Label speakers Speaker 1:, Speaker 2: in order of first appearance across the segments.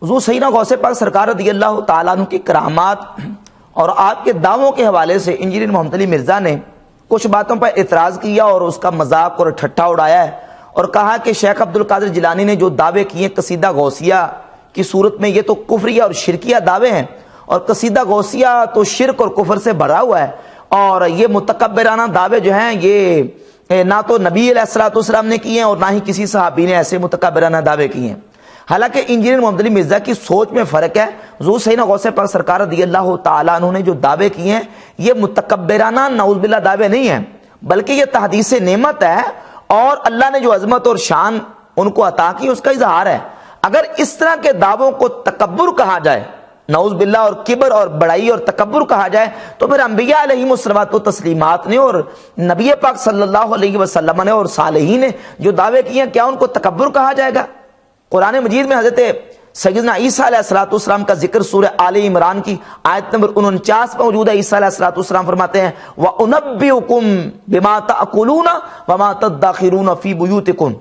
Speaker 1: حضور سیدنا غوث پاک سرکار رضی اللہ تعالیٰ عنہ کی کرامات اور آپ کے دعووں کے حوالے سے انجینئر محمد علی مرزا نے کچھ باتوں پر اعتراض کیا اور اس کا مذاق اور ٹھٹھا اڑایا ہے، اور کہا کہ شیخ عبد القادر جیلانی نے جو دعوے کیے قصیدہ غوثیہ کی صورت میں یہ تو کفریہ اور شرکیہ دعوے ہیں، اور قصیدہ غوثیہ تو شرک اور کفر سے بھرا ہوا ہے، اور یہ متکبرانہ دعوے جو ہیں یہ نہ تو نبی علیہ الصلوۃ والسلام نے کیے ہیں اور نہ ہی کسی صحابی نے ایسے متکبرانہ دعوے کیے ہیں۔ حالانکہ انجینئر محمد علی مرزا کی سوچ میں فرق ہے۔ حضور سیدنا غوث پاک سرکار رضی اللہ تعالیٰ عنہ نے جو دعوے کیے ہیں یہ متکبرانہ نعوذ باللہ دعوے نہیں ہیں، بلکہ یہ تحدیث نعمت ہے، اور اللہ نے جو عظمت اور شان ان کو عطا کی اس کا اظہار ہے۔ اگر اس طرح کے دعووں کو تکبر کہا جائے، نعوذ باللہ، اور کبر اور بڑائی اور تکبر کہا جائے، تو پھر انبیاء علیہم الصلوۃ والتسلیمات نے اور نبی پاک صلی اللہ علیہ وسلم نے اور صالحین نے جو دعوے کیے ہیں کیا ان کو تکبر کہا جائے گا؟ قرآن مجید میں حضرت سیدنا عیسیٰ علیہ الصلوۃ والسلام کا ذکر سورہ آل عمران کی آیت نمبر 49 میں موجود ہے۔ عیسیٰ علیہ الصلوۃ والسلام فرماتے ہیں وَأُنَبِّئُكُم بِمَا تَأْكُلُونَ وَمَا تَدَّخِرُونَ فِي بُيُوتِكُمْ،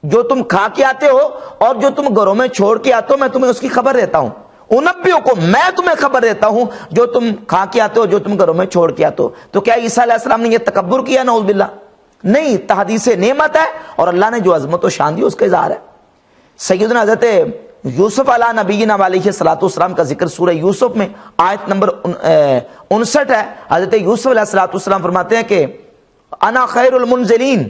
Speaker 1: جو تم کھا کے آتے ہو اور جو تم گھروں میں چھوڑ کے آتے ہو میں تمہیں اس کی خبر دیتا ہوں۔ اُنَبِّئُكُم، میں تمہیں خبر دیتا ہوں جو تم کھا کے آتے ہو جو تم گھروں میں چھوڑ کے آتے ہو۔ تو کیا عیسیٰ علیہ السلام نے یہ تکبر کیا؟ نعوذ باللہ نہیں، تحدیث نعمت ہے، اور اللہ نے جو عظمت و شان دی اس کا اظہار ہے۔ سیدنا حضرت یوسف علیہ نبینا علیہ الصلوۃ والسلام کا ذکر سورہ یوسف میں آیت نمبر 59 ہے۔ حضرت یوسف علیہ الصلوۃ والسلام فرماتے ہیں کہ انا خیر المنزلین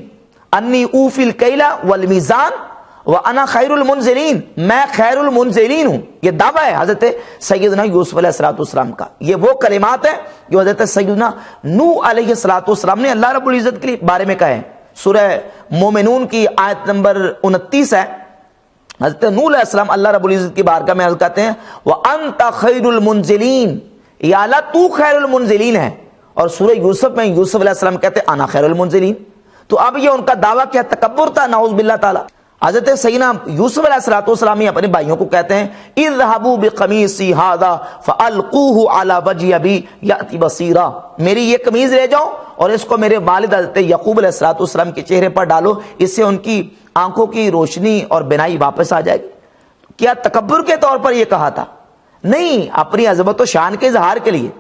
Speaker 1: انی اوفی الکیل والمیزان وانا خیر المنزلین، میں خیر المنزلین ہوں۔ یہ دعویٰ ہے حضرت سیدنا یوسف علیہ الصلوۃ والسلام کا۔ یہ وہ کلمات ہیں جو حضرت سیدنا نوح علیہ الصلوۃ والسلام نے اللہ رب العزت کے بارے میں کہے ہیں۔ سورہ مومنون کی آیت نمبر 29 ہے۔ حضرت نوح علیہ السلام اللہ رب العزت کی بارگاہ میں عرض کرتے ہیں وَأَنْتَ خَيْرُ الْمُنزِلِينَ، یا اللہ تو خیر المنزلین ہے، اور سورہ یوسف میں یوسف علیہ السلام کہتے ہیں انا خیر المنزلین۔ تو اب یہ ان کا دعویٰ کیا تکبر تھا؟ نعوذ باللہ تعالی۔ حضرت سیدنا یوسف علیہ الصلوۃ والسلام اپنے بھائیوں کو کہتے ہیں اذهبوا بقمیصی ھذا فالقوه علی وجه ابی یاتی بصیرا، میری یہ قمیض لے جاؤ اور اس کو میرے والد حضرت یعقوب علیہ الصلوۃ والسلام کے چہرے پر ڈالو، اس سے ان کی آنکھوں کی روشنی اور بینائی واپس آ جائے گی۔ کیا تکبر کے طور پر یہ کہا تھا؟ نہیں، اپنی عظمت و شان کے اظہار کے لیے۔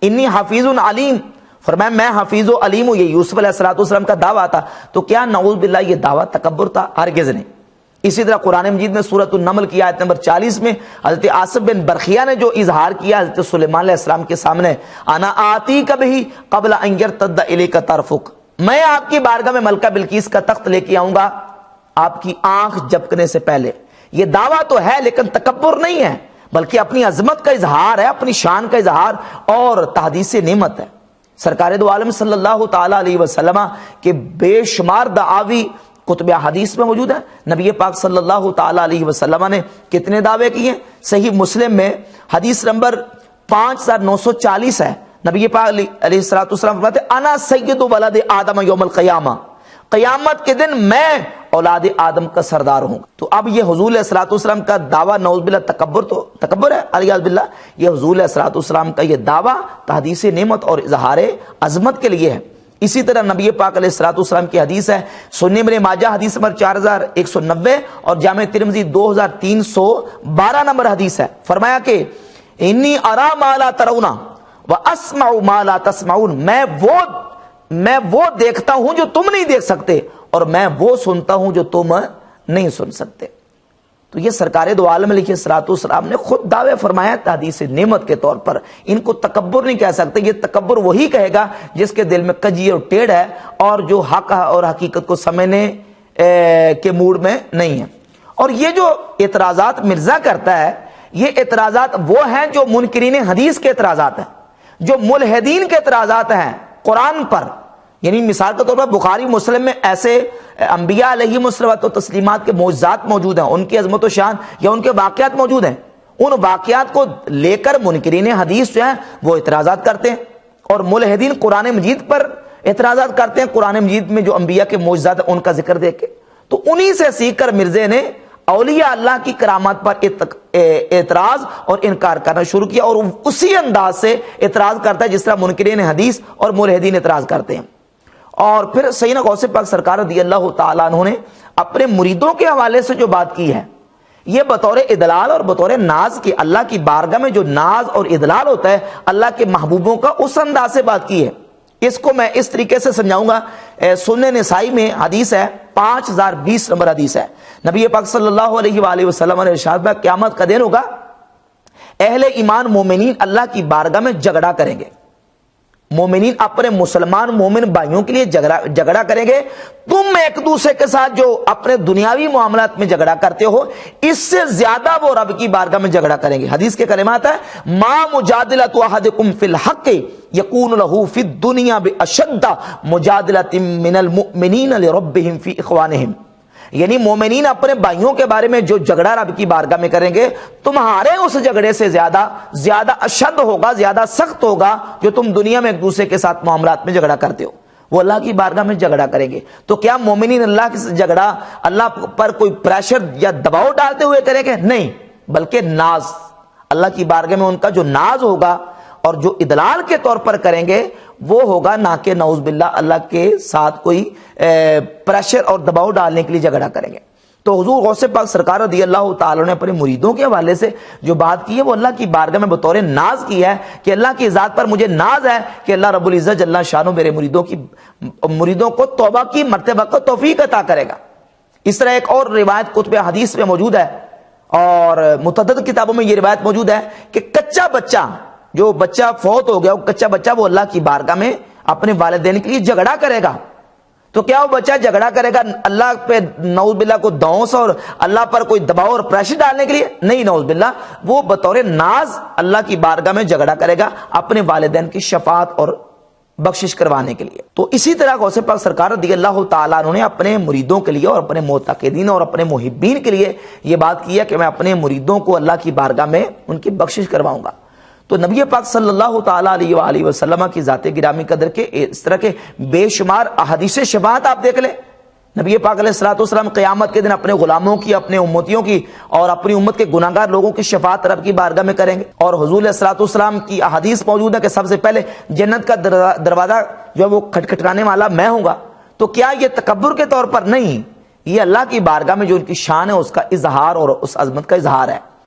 Speaker 1: انی حفیظ علیم، فرمایا میں حفیظ و علیم ہوں، یہ یوسف علیہ الصلوۃ والسلام کا دعویٰ تھا۔ تو کیا نعوذ باللہ یہ دعویٰ تکبر تھا؟ ہرگز نہیں۔ اسی طرح قرآن مجید میں سورۃ النمل کی آیت نمبر 40 میں حضرت آصف بن برخیہ نے جو اظہار کیا حضرت سلیمان علیہ السلام کے سامنے، انا آتیک بہ قبل ان یرتد الیک طرفک، میں آپ کی بارگاہ میں ملکہ بلقیس کا تخت لے کے آؤں گا آپ کی آنکھ جھپکنے سے پہلے۔ یہ دعویٰ تو ہے لیکن تکبر نہیں ہے، بلکہ اپنی عظمت کا اظہار ہے، اپنی شان کا اظہار اور تحدیث نعمت ہے۔ سرکار دو عالم صلی اللہ تعالی علیہ وسلم کے بے شمار دعاوی کتب حدیث میں موجود ہے۔ نبی پاک صلی اللہ تعالی علیہ وسلم نے کتنے دعوے کیے ہیں؟ صحیح مسلم میں حدیث نمبر 5940 ہے۔ نبی پاک علیہ الصلوۃ والسلام فرماتے ہیں انا سید ولد آدم یوم القیامہ، قیامت کے دن میں اولاد آدم کا سردار ہوں۔ تو اب یہ حضور علیہ الصلوۃ والسلام کا دعویٰ نعوذ باللہ تکبر ہے، علیہ باللہ۔ یہ حضور علیہ الصلوۃ والسلام کا یہ دعویٰ تحدیث نعمت اور اظہار عظمت کے لیے ہے۔ اسی طرح نبی پاک علیہ الصلوۃ والسلام کی حدیث ہے سنن ابن ماجہ حدیث نمبر 4190 اور جامع ترمذی 2312 نمبر حدیث ہے۔ فرمایا کہ انی ارا ما لا ترون واسمع ما لا تسمعون، میں وہ دیکھتا ہوں جو تم نہیں دیکھ سکتے، اور میں وہ سنتا ہوں جو تم نہیں سن سکتے۔ تو یہ سرکار دو عالم علیہ الصلوۃ والسلام نے خود دعوے فرمایا تحدیث نعمت کے طور پر۔ ان کو تکبر نہیں کہہ سکتے، یہ تکبر وہی کہے گا جس کے دل میں کجی اور ٹیڑھ ہے اور جو حق اور حقیقت کو سمجھنے کے موڈ میں نہیں ہے۔ اور یہ جو اعتراضات مرزا کرتا ہے، یہ اعتراضات وہ ہیں جو منکرین حدیث کے اعتراضات ہیں، جو ملحدین کے اعتراضات ہیں قرآن پر۔ یعنی مثال کے طور پر بخاری مسلم میں ایسے انبیاء علیہم الصلوۃ والتسلیمات کے معجزات موجود ہیں، ان کی عظمت و شان یا ان کے واقعات موجود ہیں، ان واقعات کو لے کر منکرین حدیث جو ہیں وہ اعتراضات کرتے ہیں، اور ملحدین قرآن مجید پر اعتراضات کرتے ہیں، قرآن مجید میں جو انبیاء کے معجزات ہیں ان کا ذکر دیکھ کے۔ تو انہی سے سیکھ کر مرزے نے اولیاء اللہ کی کرامات پر اعتراض اور انکار کرنا شروع کیا، اور اسی انداز سے اعتراض کرتا ہے جس طرح منکرین حدیث اور ملحدین اعتراض کرتے ہیں۔ اور پھر سیدنا غوث پاک سرکار رضی اللہ تعالیٰ عنہ نے اپنے مریدوں کے حوالے سے جو بات کی ہے، یہ بطور ادلال اور بطور ناز کی، اللہ کی بارگاہ میں جو ناز اور ادلال ہوتا ہے اللہ کے محبوبوں کا، اس انداز سے بات کی ہے۔ اس کو میں اس طریقے سے سمجھاؤں گا۔ سنن نسائی میں حدیث ہے، 5020 نمبر حدیث ہے، نبی پاک صلی اللہ علیہ وآلہ وسلم نے ارشاد کیا، قیامت کا دن ہوگا، اہل ایمان مومنین اللہ کی بارگاہ میں جھگڑا کریں گے۔ مومنین اپنے مسلمان مومن بھائیوں کے لیے جھگڑا کریں گے۔ تم ایک دوسرے کے ساتھ جو اپنے دنیاوی معاملات میں جھگڑا کرتے ہو، اس سے زیادہ وہ رب کی بارگاہ میں جھگڑا کریں گے۔ حدیث کے کلمات ہے، ما مجادلۃ احدکم فی الحق یکون لہ فی الدنیا باشد مجادلۃ من المؤمنین لربہم فی اخوانہم، یعنی مومنین اپنے بھائیوں کے بارے میں جو جھگڑا رب کی بارگاہ میں کریں گے، تمہارے اس جھگڑے سے زیادہ اشد ہوگا، زیادہ سخت ہوگا جو تم دنیا میں ایک دوسرے کے ساتھ معاملات میں جھگڑا کرتے ہو، وہ اللہ کی بارگاہ میں جھگڑا کریں گے۔ تو کیا مومنین اللہ کے جھگڑا اللہ پر کوئی پریشر یا دباؤ ڈالتے ہوئے کریں گے؟ نہیں، بلکہ ناز، اللہ کی بارگاہ میں ان کا جو ناز ہوگا اور جو ادلال کے طور پر کریں گے وہ ہوگا، نہ کہ نعوذ باللہ اللہ کے ساتھ کوئی پریشر اور دباؤ ڈالنے کے لیے جھگڑا کریں گے۔ تو حضور غوث پاک سرکار رضی اللہ تعالیٰ نے اپنے مریدوں کے حوالے سے جو بات کی ہے وہ اللہ کی بارگاہ میں بطور ناز کی ہے کہ اللہ کی ذات پر مجھے ناز ہے کہ اللہ رب العزت جل شانہ میرے مریدوں کو توبہ کی مرتبہ کو توفیق عطا کرے گا۔ اس طرح ایک اور روایت کتب حدیث میں موجود ہے اور متعدد کتابوں میں یہ روایت موجود ہے کہ کچا بچہ، جو بچہ فوت ہو گیا، وہ کچا بچہ وہ اللہ کی بارگاہ میں اپنے والدین کے لیے جھگڑا کرے گا۔ تو کیا وہ بچہ جھگڑا کرے گا اللہ پہ نعوذ باللہ کو دونس اور اللہ پر کوئی دباؤ اور پریشر ڈالنے کے لیے؟ نہیں، نعوذ باللہ، وہ بطور ناز اللہ کی بارگاہ میں جھگڑا کرے گا اپنے والدین کی شفاعت اور بخشش کروانے کے لیے۔ تو اسی طرح غوث پاک سرکار رضی اللہ تعالیٰ عنہ نے اپنے مریدوں کے لیے اور اپنے معتقدین اور اپنے محبین کے لیے یہ بات کی ہے کہ میں اپنے مریدوں کو اللہ کی بارگاہ میں ان کی بخشش کرواؤں گا۔ تو نبی پاک صلی اللہ تعالیٰ علیہ وآلہ وسلم کی ذات گرامی قدر کے اس طرح کے بے شمار احادیث شفاعت آپ دیکھ لیں۔ نبی پاک علیہ الصلوۃ والسلام قیامت کے دن اپنے غلاموں کی، اپنے امتیوں کی اور اپنی امت کے گناہگار لوگوں کی شفاعت رب کی بارگاہ میں کریں گے۔ اور حضور علیہ الصلوۃ والسلام کی احادیث موجود ہے کہ سب سے پہلے جنت کا دروازہ جو ہے وہ کھٹکھٹانے والا میں ہوں گا۔ تو کیا یہ تکبر کے طور پر نہیں، یہ اللہ کی بارگاہ میں جو ان کی شان ہے اس کا اظہار اور اس عظمت کا اظہار ہے۔